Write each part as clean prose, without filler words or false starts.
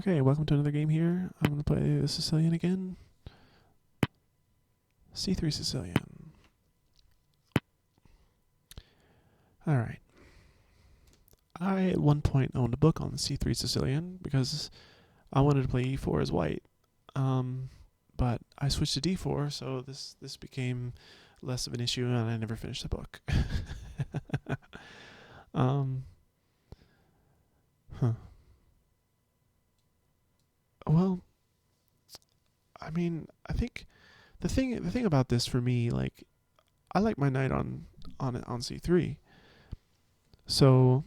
Okay, welcome to another game here. I'm going to play the Sicilian again. C3 Sicilian. Alright. I at one point owned a book on C3 Sicilian because I wanted to play E4 as white. But I switched to D4, so this became less of an issue and I never finished the book. um, huh. Well, I mean, I think the thing about this for me, like, I like my knight on C3. So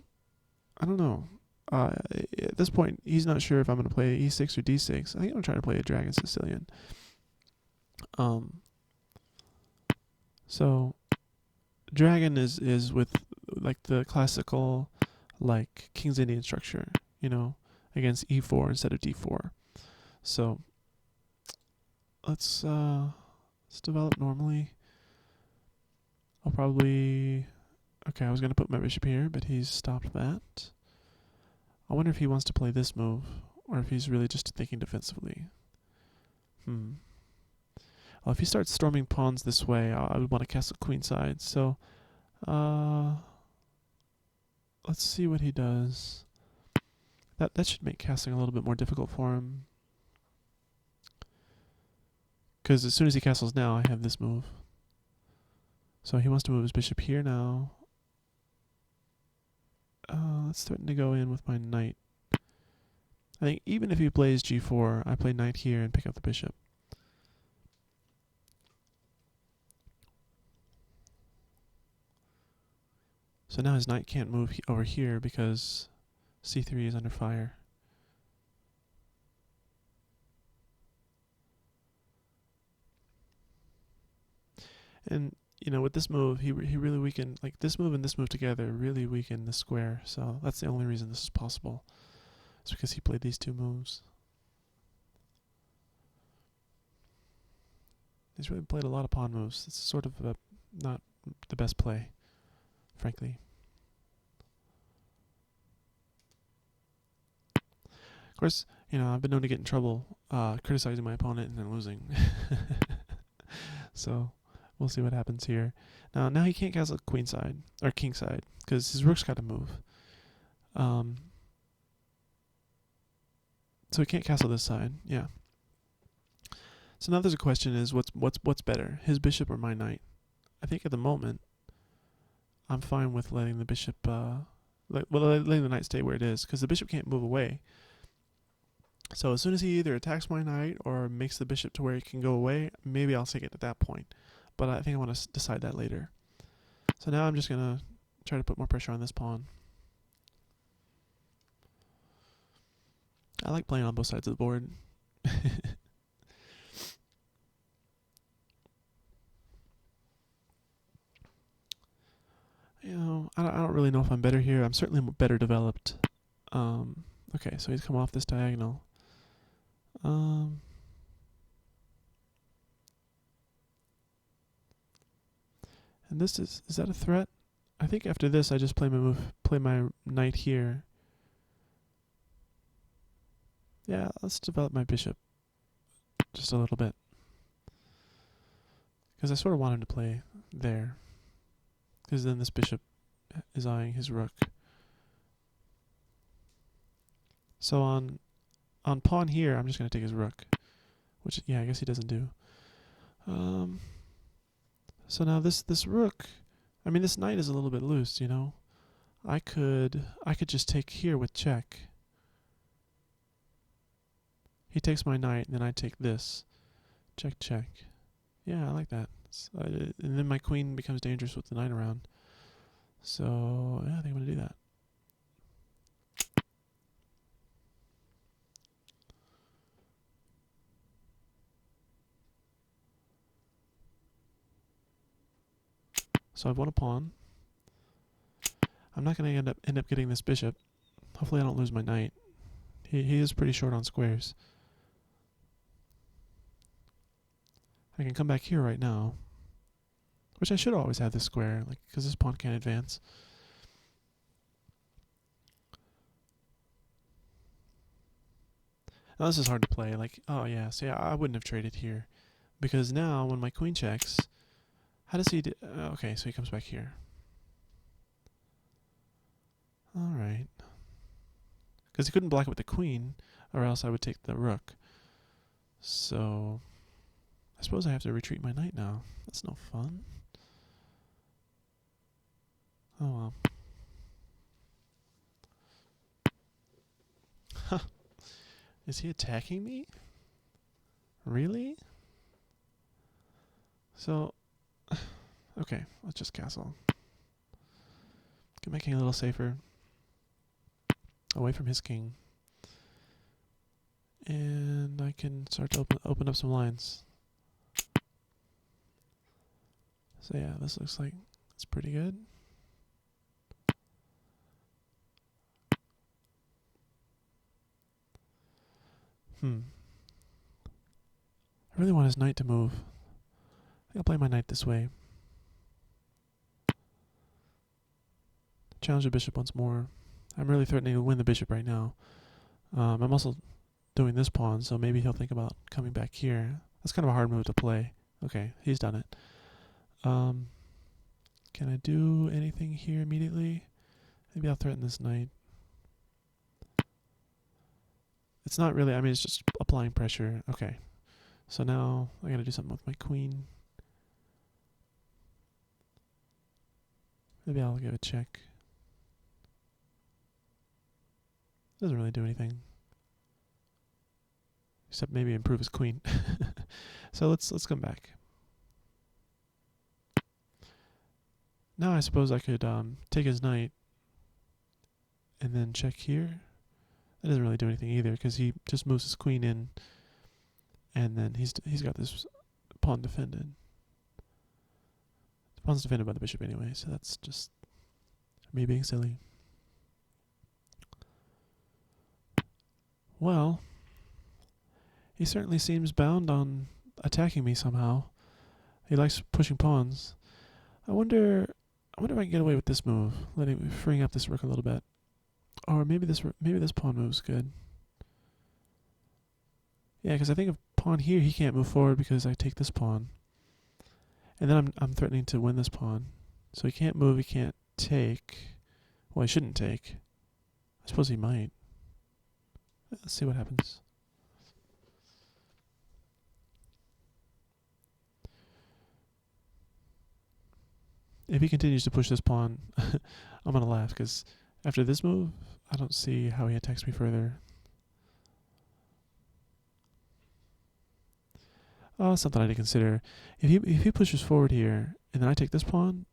I don't know. At this point, he's not sure if I'm going to play E6 or D6. I think I'm going to try to play a Dragon Sicilian. So Dragon is with like the classical like King's Indian structure, against E4 instead of D4. So let's develop normally. I'll probably okay. I was going to put my bishop here, but he's stopped that. I wonder if he wants to play this move, or if he's really just thinking defensively. Well, if he starts storming pawns this way, I would want to castle queenside. So, let's see what he does. That should make castling a little bit more difficult for him. Because as soon as he castles now, I have this move. So he wants to move his bishop here now. Let's threaten to go in with my knight. I think even if he plays g4, I play knight here and pick up the bishop. So now his knight can't move over here because c3 is under fire. And, with this move, he really weakened, like this move and this move together really weakened the square. So that's the only reason this is possible. It's because he played these two moves. He's really played a lot of pawn moves. It's sort of not the best play, frankly. Of course, I've been known to get in trouble criticizing my opponent and then losing. So we'll see what happens here. Now he can't castle queenside or kingside because his rook's got to move. So he can't castle this side. Yeah. So now there's a question: is what's better, his bishop or my knight? I think at the moment, I'm fine with letting the bishop, letting the knight stay where it is because the bishop can't move away. So as soon as he either attacks my knight or makes the bishop to where it can go away, maybe I'll take it at that point. But I think I want to decide that later. So now I'm just going to try to put more pressure on this pawn. I like playing on both sides of the board. I don't really know if I'm better here. I'm certainly better developed. Okay, so he's come off this diagonal. And this is that a threat? I think after this I just play my knight here. Yeah, let's develop my bishop just a little bit. Because I sort of want him to play there. Because then this bishop is eyeing his rook. So on pawn here, I'm just going to take his rook. Which, yeah, I guess he doesn't do. So now this rook, this knight is a little bit loose, I could just take here with check. He takes my knight, and then I take this. Check, check. Yeah, I like that. And then my queen becomes dangerous with the knight around. So, yeah, I think I'm going to do that. So I've won a pawn. I'm not going to end up getting this bishop. Hopefully I don't lose my knight. He is pretty short on squares. I can come back here right now. Which I should always have this square, because this pawn can't advance. Now this is hard to play. Like, oh yeah, see, I wouldn't have traded here. Because now, when my queen checks, how does he do? Okay, so he comes back here. Alright. Because he couldn't block it with the queen, or else I would take the rook. So, I suppose I have to retreat my knight now. That's no fun. Oh well. Huh. Is he attacking me? Really? So, okay, let's just castle. Get my king a little safer. Away from his king. And I can start to open up some lines. So yeah, this looks like it's pretty good. I really want his knight to move. I think I'll play my knight this way. Challenge the bishop once more. I'm really threatening to win the bishop right now. I'm also doing this pawn, so maybe he'll think about coming back here. That's kind of a hard move to play. Okay, he's done it. Can I do anything here immediately? Maybe I'll threaten this knight. It's not really, I mean, it's just applying pressure. Okay. So now I gotta do something with my queen. Maybe I'll give a check. Doesn't really do anything. Except maybe improve his queen. So let's come back. Now I suppose I could take his knight and then check here. That doesn't really do anything either because he just moves his queen in, and then he's got this pawn defended. The pawn's defended by the bishop anyway, so that's just me being silly. Well, he certainly seems bound on attacking me somehow. He likes pushing pawns. I wonder if I can get away with this move, freeing up this rook a little bit. Or maybe this pawn move's good. Yeah, because I think if pawn here, he can't move forward because I take this pawn. And then I'm threatening to win this pawn. So he can't move, he can't take. Well, he shouldn't take. I suppose he might. Let's see what happens. If he continues to push this pawn, I'm going to laugh because after this move, I don't see how he attacks me further. Something I need to consider. If he pushes forward here, and then I take this pawn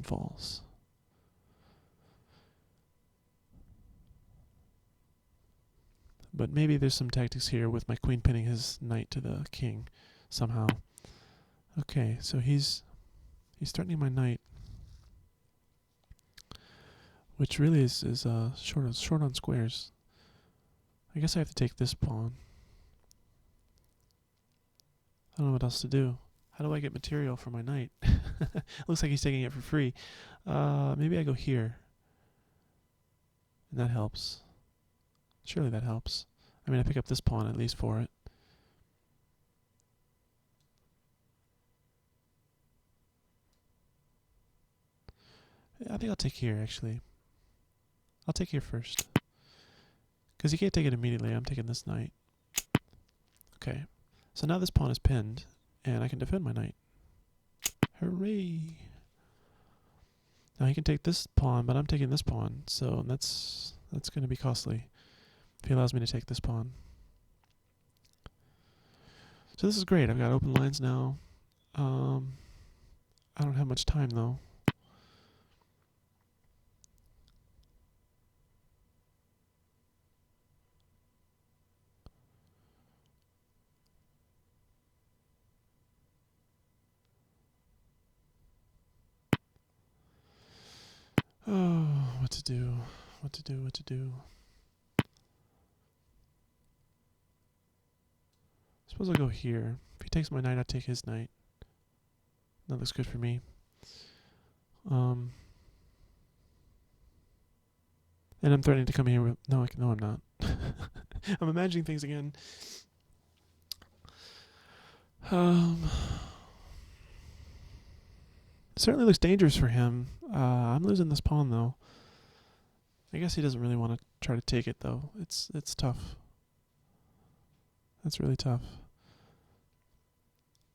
falls. But maybe there's some tactics here with my queen pinning his knight to the king somehow. Okay, so he's threatening my knight, which really is short on squares. I guess I have to take this pawn. I don't know what else to do. How do I get material for my knight? Looks like he's taking it for free. Maybe I go here. And that helps. Surely that helps. I mean, I pick up this pawn at least for it. I think I'll take here, actually. I'll take here first. Because he can't take it immediately. I'm taking this knight. Okay. So now this pawn is pinned, and I can defend my knight. Hooray! Now he can take this pawn, but I'm taking this pawn, so that's going to be costly if he allows me to take this pawn. So this is great. I've got open lines now. I don't have much time, though. Oh, what to do? What to do? Suppose I'll go here. If he takes my knight, I'll take his knight. That looks good for me. And I'm threatening to come here with... No, I'm not. I'm imagining things again. Certainly looks dangerous for him. I'm losing this pawn though. I guess he doesn't really want to try to take it though. It's tough. That's really tough.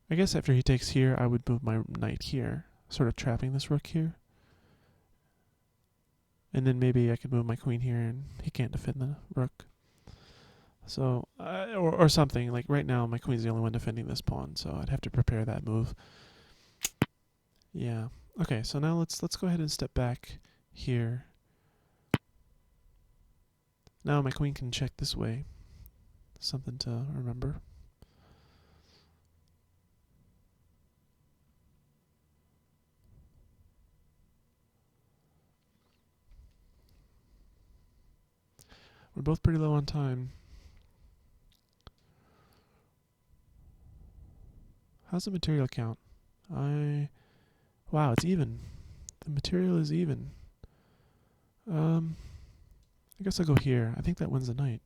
I guess after he takes here, I would move my knight here, sort of trapping this rook here. And then maybe I could move my queen here and he can't defend the rook. So, or something. Like right now, my queen's the only one defending this pawn, so I'd have to prepare that move. Yeah. Okay, so now let's go ahead and step back here. Now my queen can check this way. Something to remember. We're both pretty low on time. How's the material count? Wow, it's even. The material is even. I guess I'll go here. I think that wins the knight.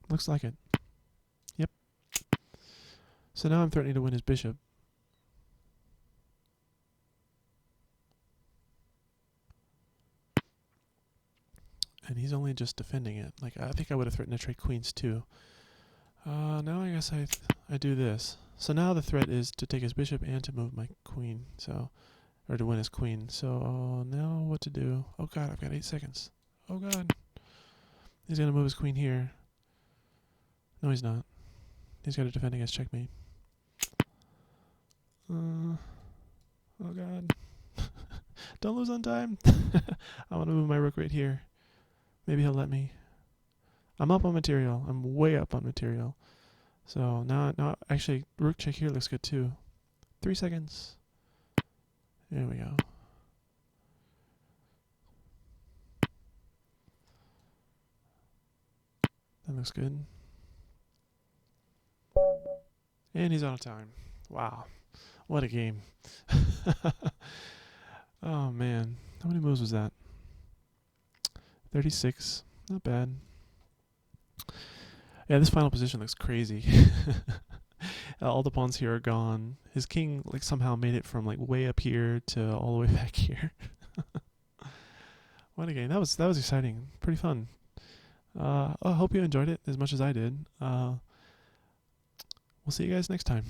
Looks like it. Yep. So now I'm threatening to win his bishop. And he's only just defending it. Like, I think I would have threatened to trade queens too. Now I guess I do this. So now the threat is to take his bishop and to move my queen. So, or to win his queen. So now what to do? Oh god, I've got 8 seconds. Oh god. He's going to move his queen here. No, he's not. He's got to defend against checkmate. Oh god. Don't lose on time. I want to move my rook right here. Maybe he'll let me. I'm up on material. I'm way up on material. So now actually, rook check here looks good too. 3 seconds. There we go. That looks good. And he's out of time. Wow. What a game. Oh man. How many moves was that? 36. Not bad. Yeah, this final position looks crazy. All the pawns here are gone. His king like somehow made it from like way up here to all the way back here. What a game. That was exciting. Pretty fun. I hope you enjoyed it as much as I did. We'll see you guys next time.